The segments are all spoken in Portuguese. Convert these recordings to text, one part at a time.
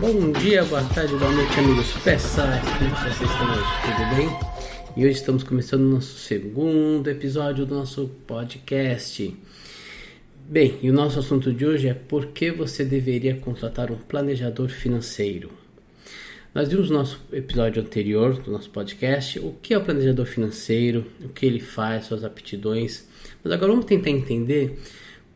Bom dia, boa tarde, boa noite, amigos peças, como vocês estão hoje? Tudo bem? E hoje estamos começando o nosso segundo episódio do nosso podcast. Bem, e o nosso assunto de hoje é por que você deveria contratar um planejador financeiro. Nós vimos no nosso episódio anterior do nosso podcast o que é o planejador financeiro, o que ele faz, suas aptidões, mas agora vamos tentar entender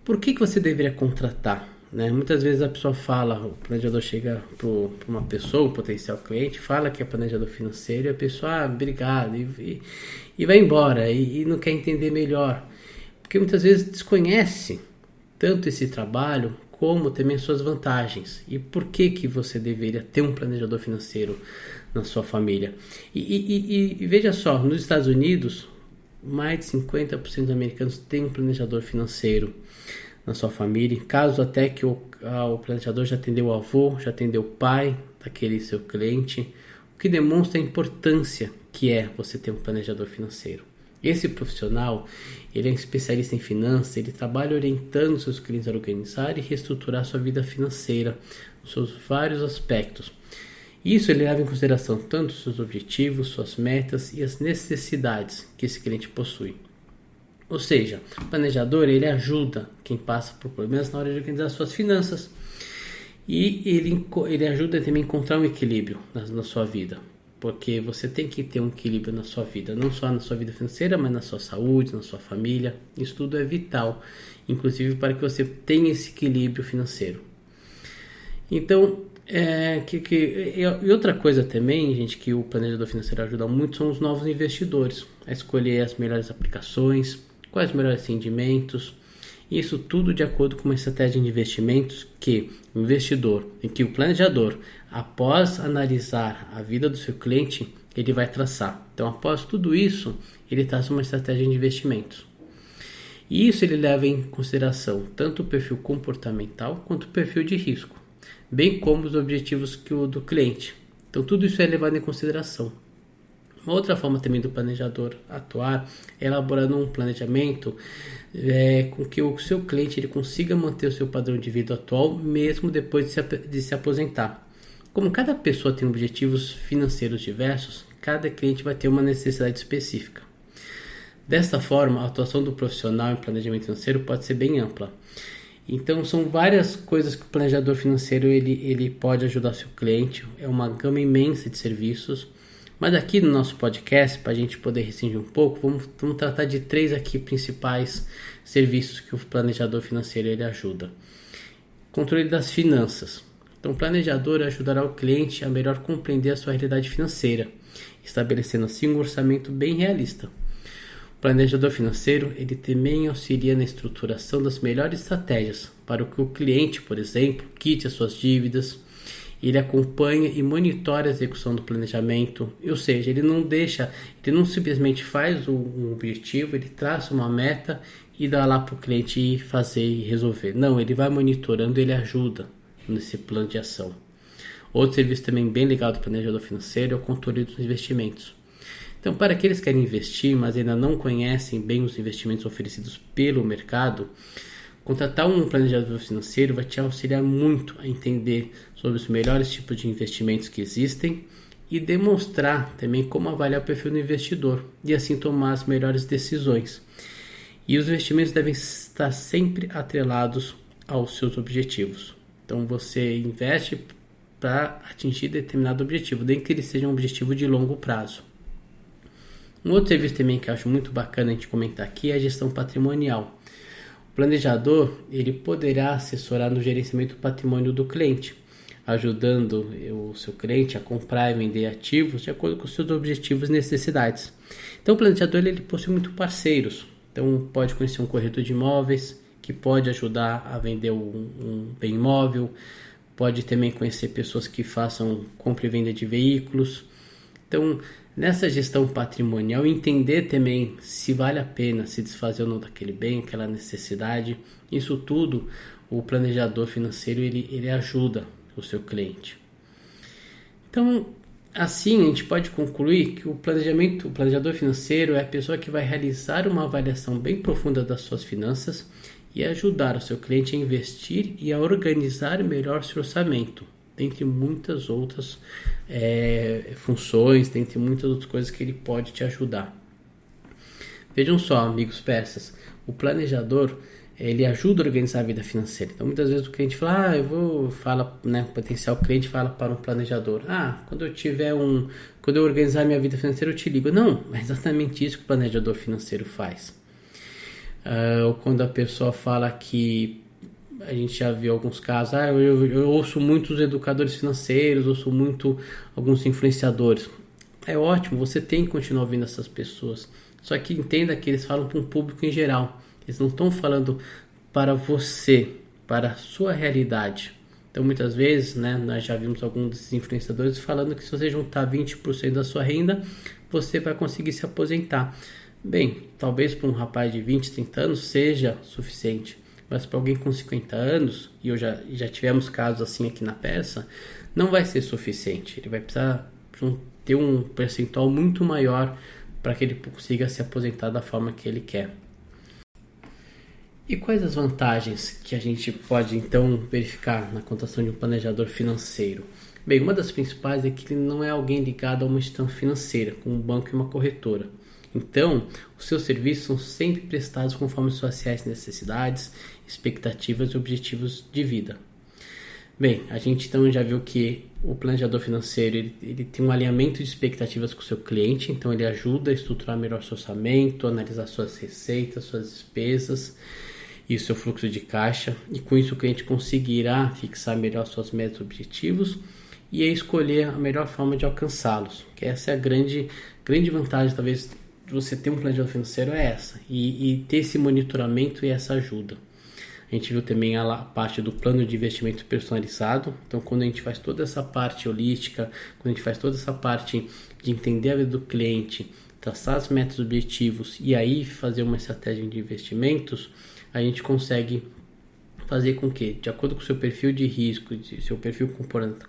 por que você deveria contratar. Muitas vezes a pessoa fala, o planejador chega para uma pessoa, um potencial cliente, fala que é planejador financeiro e a pessoa, obrigado, e vai embora e não quer entender melhor, porque muitas vezes desconhece tanto esse trabalho como também suas vantagens e por que você deveria ter um planejador financeiro na sua família. E veja só, nos Estados Unidos, mais de 50% dos americanos têm um planejador financeiro na sua família, caso até que o planejador já atendeu o avô, já atendeu o pai daquele seu cliente, o que demonstra a importância que é você ter um planejador financeiro. Esse profissional, ele é um especialista em finanças, ele trabalha orientando seus clientes a organizar e reestruturar sua vida financeira, nos seus vários aspectos. Isso ele leva em consideração tanto os seus objetivos, suas metas e as necessidades que esse cliente possui. Ou seja, o planejador ele ajuda quem passa por problemas na hora de organizar suas finanças e ele ajuda também a encontrar um equilíbrio na sua vida, porque você tem que ter um equilíbrio na sua vida, não só na sua vida financeira, mas na sua saúde, na sua família. Isso tudo é vital, inclusive para que você tenha esse equilíbrio financeiro. Então, e outra coisa também, gente, que o planejador financeiro ajuda muito são os novos investidores, a escolher as melhores aplicações, quais os melhores rendimentos, isso tudo de acordo com uma estratégia de investimentos que o investidor, em que o planejador, após analisar a vida do seu cliente, ele vai traçar. Então, após tudo isso, ele traça uma estratégia de investimentos. E isso ele leva em consideração tanto o perfil comportamental quanto o perfil de risco, bem como os objetivos do cliente. Então, tudo isso é levado em consideração. Uma outra forma também do planejador atuar é elaborando um planejamento com que o seu cliente ele consiga manter o seu padrão de vida atual mesmo depois de se aposentar. Como cada pessoa tem objetivos financeiros diversos, cada cliente vai ter uma necessidade específica. Desta forma, a atuação do profissional em planejamento financeiro pode ser bem ampla. Então, são várias coisas que o planejador financeiro ele pode ajudar o seu cliente, é uma gama imensa de serviços. Mas aqui no nosso podcast, para a gente poder restringir um pouco, vamos tratar de 3 aqui principais serviços que o planejador financeiro ele ajuda. Controle das finanças. Então, o planejador ajudará o cliente a melhor compreender a sua realidade financeira, estabelecendo assim um orçamento bem realista. O planejador financeiro ele também auxilia na estruturação das melhores estratégias para que o cliente, por exemplo, quite as suas dívidas. Ele acompanha e monitora a execução do planejamento, ou seja, ele não simplesmente faz um objetivo, ele traça uma meta e dá lá para o cliente fazer e resolver. Não, ele vai monitorando, ele ajuda nesse plano de ação. Outro serviço também bem legal do planejador financeiro é o controle dos investimentos. Então, para aqueles que querem investir, mas ainda não conhecem bem os investimentos oferecidos pelo mercado, contratar um planejador financeiro vai te auxiliar muito a entender sobre os melhores tipos de investimentos que existem e demonstrar também como avaliar o perfil do investidor e assim tomar as melhores decisões. E os investimentos devem estar sempre atrelados aos seus objetivos. Então você investe para atingir determinado objetivo, nem que ele seja um objetivo de longo prazo. Um outro serviço também que eu acho muito bacana a gente comentar aqui é a gestão patrimonial. O planejador ele poderá assessorar no gerenciamento do patrimônio do cliente, ajudando o seu cliente a comprar e vender ativos de acordo com os seus objetivos e necessidades. Então o planejador ele possui muitos parceiros, então pode conhecer um corretor de imóveis que pode ajudar a vender um bem imóvel, pode também conhecer pessoas que façam compra e venda de veículos. Então, nessa gestão patrimonial, entender também se vale a pena se desfazer ou não daquele bem, aquela necessidade, isso tudo o planejador financeiro ele ajuda o seu cliente. Então, assim a gente pode concluir que o planejador financeiro é a pessoa que vai realizar uma avaliação bem profunda das suas finanças e ajudar o seu cliente a investir e a organizar melhor seu orçamento. dentre muitas outras funções, dentre muitas outras coisas que ele pode te ajudar. Vejam só, amigos persas, o planejador, ele ajuda a organizar a vida financeira. Então, muitas vezes o cliente fala, o potencial cliente fala para um planejador, quando eu organizar minha vida financeira eu te ligo. Não, é exatamente isso que o planejador financeiro faz. Ou quando a pessoa fala que, a gente já viu alguns casos, eu ouço muitos educadores financeiros, ouço muito alguns influenciadores. É ótimo, você tem que continuar ouvindo essas pessoas. Só que entenda que eles falam para um público em geral. Eles não estão falando para você, para a sua realidade. Então, muitas vezes, nós já vimos alguns desses influenciadores falando que se você juntar 20% da sua renda, você vai conseguir se aposentar. Bem, talvez para um rapaz de 20, 30 anos seja suficiente. Mas para alguém com 50 anos, e já tivemos casos assim aqui na Persa, não vai ser suficiente. Ele vai precisar ter um percentual muito maior para que ele consiga se aposentar da forma que ele quer. E quais as vantagens que a gente pode então verificar na contratação de um planejador financeiro? Bem, uma das principais é que ele não é alguém ligado a uma instituição financeira, como um banco e uma corretora. Então, os seus serviços são sempre prestados conforme suas reais necessidades, expectativas e objetivos de vida. Bem, a gente então já viu que o planejador financeiro ele tem um alinhamento de expectativas com o seu cliente, então ele ajuda a estruturar melhor seu orçamento, analisar suas receitas, suas despesas e o seu fluxo de caixa, e com isso o cliente conseguirá fixar melhor suas metas e objetivos e escolher a melhor forma de alcançá-los, que essa é a grande vantagem talvez de você ter um planejador financeiro, é essa, e ter esse monitoramento e essa ajuda. A gente viu também a parte do plano de investimento personalizado. Então, quando a gente faz toda essa parte holística, quando a gente faz toda essa parte de entender a vida do cliente, traçar as metas e objetivos e aí fazer uma estratégia de investimentos, a gente consegue fazer com que, de acordo com o seu perfil de risco, seu perfil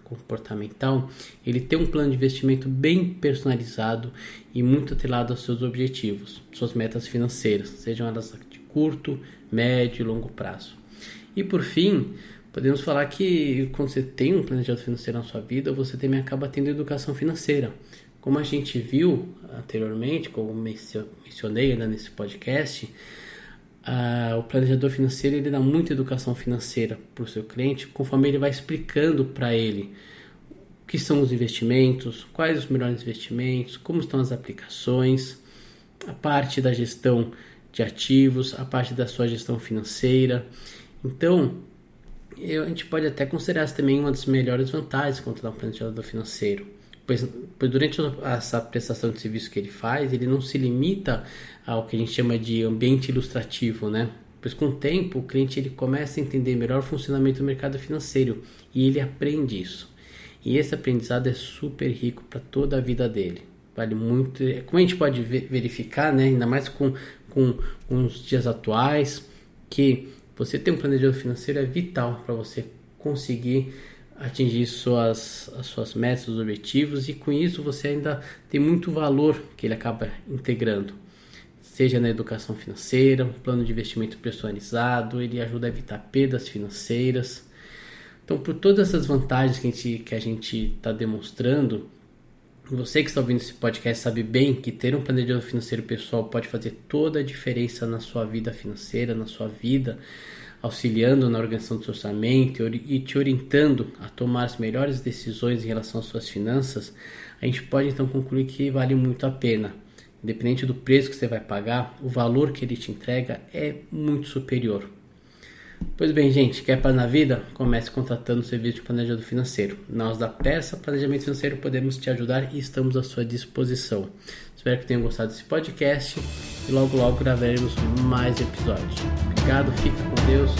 comportamental, ele tenha um plano de investimento bem personalizado e muito atrelado aos seus objetivos, suas metas financeiras, sejam elas de curto, médio e longo prazo. E por fim, podemos falar que quando você tem um planejamento financeiro na sua vida, você também acaba tendo educação financeira. Como a gente viu anteriormente, como mencionei nesse podcast, o planejador financeiro ele dá muita educação financeira para o seu cliente, conforme ele vai explicando para ele o que são os investimentos, quais os melhores investimentos, como estão as aplicações, a parte da gestão de ativos, a parte da sua gestão financeira. Então, a gente pode até considerar essa também uma das melhores vantagens de contratar um planejador financeiro. Pois durante essa prestação de serviço que ele faz, ele não se limita ao que a gente chama de ambiente ilustrativo, Pois com o tempo, o cliente ele começa a entender melhor o funcionamento do mercado financeiro e ele aprende isso. E esse aprendizado é super rico para toda a vida dele. Vale muito, como a gente pode verificar, ainda mais com os dias atuais, que você ter um planejamento financeiro é vital para você conseguir atingir as suas metas, os objetivos, e com isso você ainda tem muito valor que ele acaba integrando, seja na educação financeira, um plano de investimento personalizado, ele ajuda a evitar perdas financeiras. Então, por todas essas vantagens que a gente está demonstrando, você que está ouvindo esse podcast sabe bem que ter um planejador financeiro pessoal pode fazer toda a diferença na sua vida financeira, na sua vida, auxiliando na organização do seu orçamento e te orientando a tomar as melhores decisões em relação às suas finanças. A gente pode então concluir que vale muito a pena. Independente do preço que você vai pagar, o valor que ele te entrega é muito superior. Pois bem, gente, quer paz na vida? Comece contratando o serviço de planejador financeiro. Nós da Persa Planejamento Financeiro podemos te ajudar e estamos à sua disposição. Espero que tenham gostado desse podcast e logo gravaremos mais episódios. Obrigado, fica com Deus.